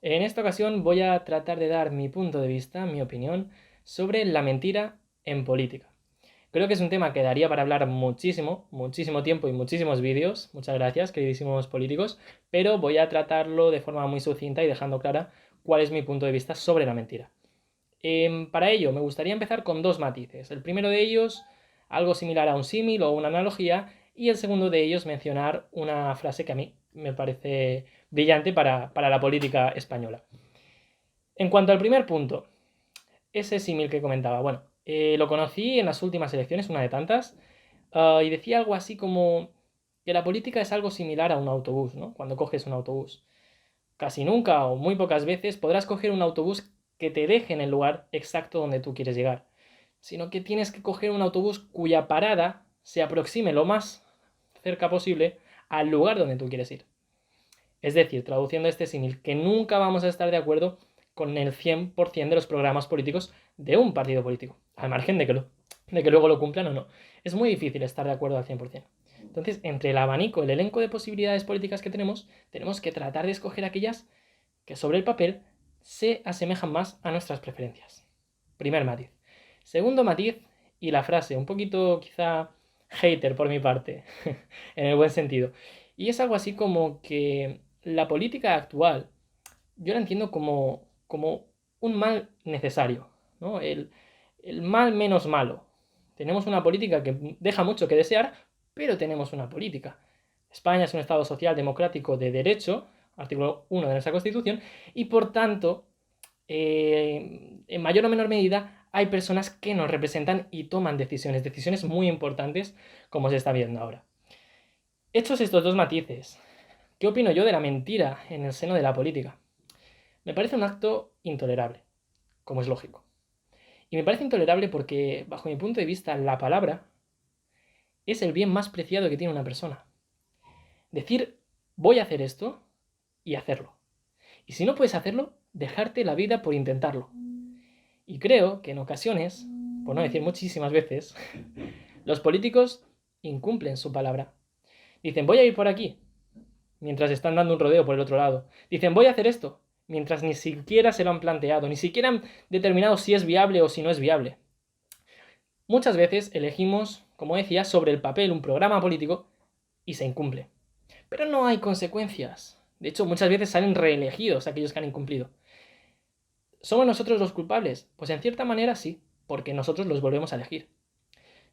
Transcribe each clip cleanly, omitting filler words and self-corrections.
En esta ocasión voy a tratar de dar mi punto de vista, mi opinión, sobre la mentira en política. Creo que es un tema que daría para hablar muchísimo, muchísimo tiempo y muchísimos vídeos. Muchas gracias, queridísimos políticos, pero voy a tratarlo de forma muy sucinta y dejando clara cuál es mi punto de vista sobre la mentira. Para ello, me gustaría empezar con dos matices. El primero de ellos, algo similar a un símil o una analogía, y el segundo de ellos, mencionar una frase que a mí me parece brillante para la política española. En cuanto al primer punto, ese símil que comentaba, bueno, lo conocí en las últimas elecciones, una de tantas, y decía algo así como que la política es algo similar a un autobús, ¿no? Cuando coges un autobús. Casi nunca o muy pocas veces podrás coger un autobús que te deje en el lugar exacto donde tú quieres llegar, sino que tienes que coger un autobús cuya parada se aproxime lo más cerca posible al lugar donde tú quieres ir. Es decir, traduciendo este símil, que nunca vamos a estar de acuerdo con el 100% de los programas políticos de un partido político, al margen de que luego lo cumplan o no. Es muy difícil estar de acuerdo al 100%. Entonces, entre el abanico, el elenco de posibilidades políticas que tenemos que tratar de escoger aquellas que sobre el papel se asemejan más a nuestras preferencias. Primer matiz. Segundo matiz, y la frase, un poquito quizá hater por mi parte, en el buen sentido. Y es algo así como que la política actual, yo la entiendo como un mal necesario, ¿no? El mal menos malo. Tenemos una política que deja mucho que desear, pero tenemos una política. España es un Estado social democrático de derecho, artículo 1 de nuestra Constitución, y por tanto, en mayor o menor medida, hay personas que nos representan y toman decisiones muy importantes, como se está viendo ahora. Hechos estos dos matices, ¿qué opino yo de la mentira en el seno de la política? Me parece un acto intolerable, como es lógico. Y me parece intolerable porque, bajo mi punto de vista, la palabra es el bien más preciado que tiene una persona. Decir, voy a hacer esto y hacerlo. Y si no puedes hacerlo, dejarte la vida por intentarlo. Y creo que en ocasiones, por no decir muchísimas veces, los políticos incumplen su palabra. Dicen, voy a ir por aquí, mientras están dando un rodeo por el otro lado. Dicen, voy a hacer esto, mientras ni siquiera se lo han planteado, ni siquiera han determinado si es viable o si no es viable. Muchas veces elegimos, como decía, sobre el papel un programa político y se incumple. Pero no hay consecuencias. De hecho, muchas veces salen reelegidos aquellos que han incumplido. ¿Somos nosotros los culpables? Pues en cierta manera sí, porque nosotros los volvemos a elegir.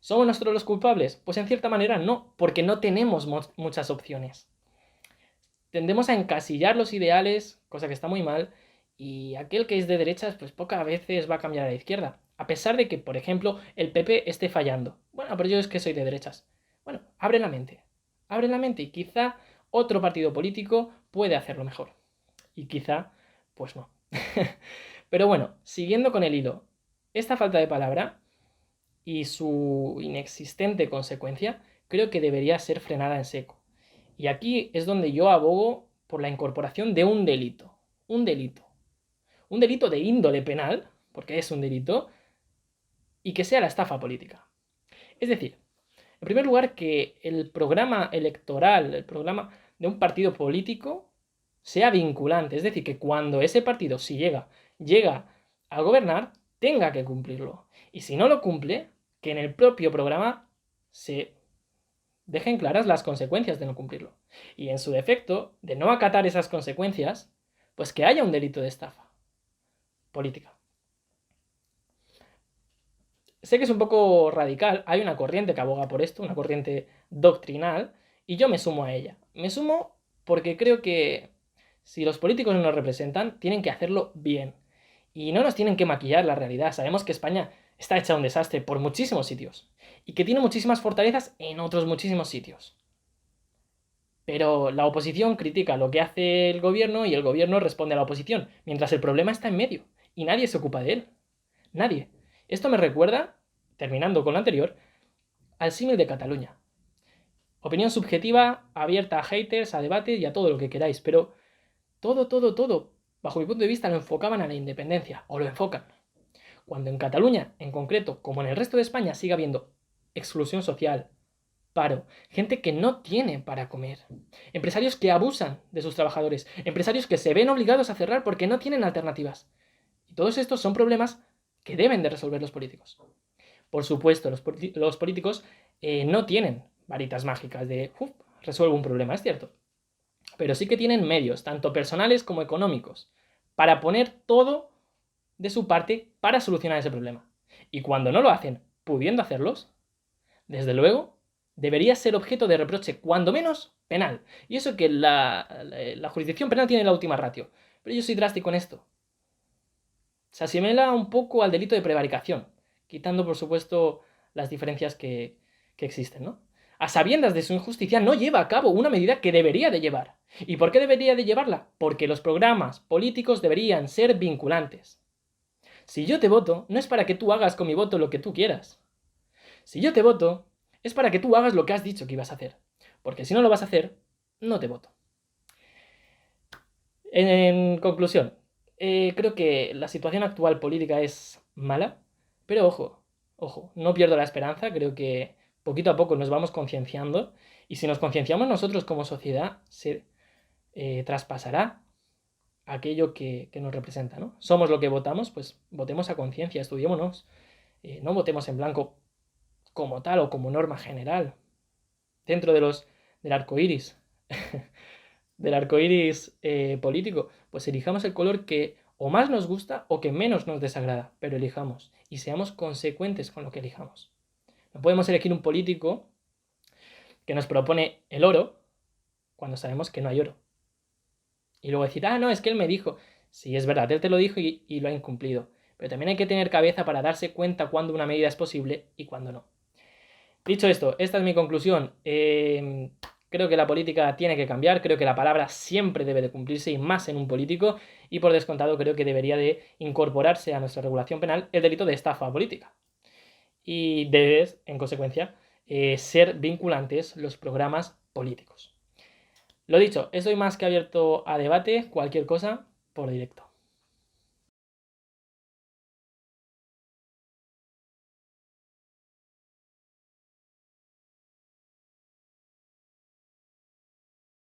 ¿Somos nosotros los culpables? Pues en cierta manera no, porque no tenemos muchas opciones. Tendemos a encasillar los ideales, cosa que está muy mal, y aquel que es de derechas, pues pocas veces va a cambiar a la izquierda. A pesar de que, por ejemplo, el PP esté fallando. Bueno, pero yo es que soy de derechas. Bueno, abre la mente. Abre la mente y quizá otro partido político puede hacerlo mejor. Y quizá, pues no. Pero bueno, siguiendo con el hilo, esta falta de palabra y su inexistente consecuencia creo que debería ser frenada en seco. Y aquí es donde yo abogo por la incorporación de un delito. Un delito. Un delito de índole penal, porque es un delito, y que sea la estafa política. Es decir, en primer lugar, que el programa electoral, el programa de un partido político, sea vinculante. Es decir, que cuando ese partido, si llega a gobernar, tenga que cumplirlo. Y si no lo cumple, que en el propio programa se dejen claras las consecuencias de no cumplirlo. Y en su defecto, de no acatar esas consecuencias, pues que haya un delito de estafa política. Sé que es un poco radical, hay una corriente que aboga por esto, una corriente doctrinal, y yo me sumo a ella. Me sumo porque creo que si los políticos nos representan, tienen que hacerlo bien. Y no nos tienen que maquillar la realidad. Sabemos que España está hecha un desastre por muchísimos sitios. Y que tiene muchísimas fortalezas en otros muchísimos sitios. Pero la oposición critica lo que hace el gobierno y el gobierno responde a la oposición, mientras el problema está en medio y nadie se ocupa de él. Nadie. Esto me recuerda, terminando con lo anterior, al símil de Cataluña. Opinión subjetiva, abierta a haters, a debate y a todo lo que queráis, pero todo, bajo mi punto de vista, lo enfocaban a la independencia, o lo enfocan. Cuando en Cataluña, en concreto, como en el resto de España, sigue habiendo exclusión social, paro, gente que no tiene para comer, empresarios que abusan de sus trabajadores, empresarios que se ven obligados a cerrar porque no tienen alternativas. Y todos estos son problemas que deben de resolver los políticos. Por supuesto, los políticos no tienen varitas mágicas de resuelvo un problema, es cierto. Pero sí que tienen medios, tanto personales como económicos, para poner todo de su parte para solucionar ese problema. Y cuando no lo hacen, pudiendo hacerlos, desde luego, debería ser objeto de reproche, cuando menos penal. Y eso que la jurisdicción penal tiene la última ratio. Pero yo soy drástico en esto. Se asimila un poco al delito de prevaricación, quitando, por supuesto, las diferencias que existen, ¿no? A sabiendas de su injusticia, no lleva a cabo una medida que debería de llevar. ¿Y por qué debería de llevarla? Porque los programas políticos deberían ser vinculantes. Si yo te voto, no es para que tú hagas con mi voto lo que tú quieras. Si yo te voto, es para que tú hagas lo que has dicho que ibas a hacer. Porque si no lo vas a hacer, no te voto. En conclusión, creo que la situación actual política es mala, pero ojo, no pierdo la esperanza, creo que poquito a poco nos vamos concienciando y si nos concienciamos nosotros como sociedad, se traspasará aquello que nos representa, ¿no? Somos lo que votamos, pues votemos a conciencia, estudiémonos, no votemos en blanco como tal o como norma general. Dentro del arco iris, del arco iris político, pues elijamos el color que o más nos gusta o que menos nos desagrada, pero elijamos y seamos consecuentes con lo que elijamos. No podemos elegir un político que nos propone el oro cuando sabemos que no hay oro. Y luego decir, no, es que él me dijo. Sí, es verdad, él te lo dijo y lo ha incumplido. Pero también hay que tener cabeza para darse cuenta cuando una medida es posible y cuando no. Dicho esto, esta es mi conclusión. Creo que la política tiene que cambiar, creo que la palabra siempre debe de cumplirse y más en un político y por descontado creo que debería de incorporarse a nuestra regulación penal el delito de estafa política. Y debe, en consecuencia, ser vinculantes los programas políticos. Lo dicho, estoy más que abierto a debate, cualquier cosa por directo.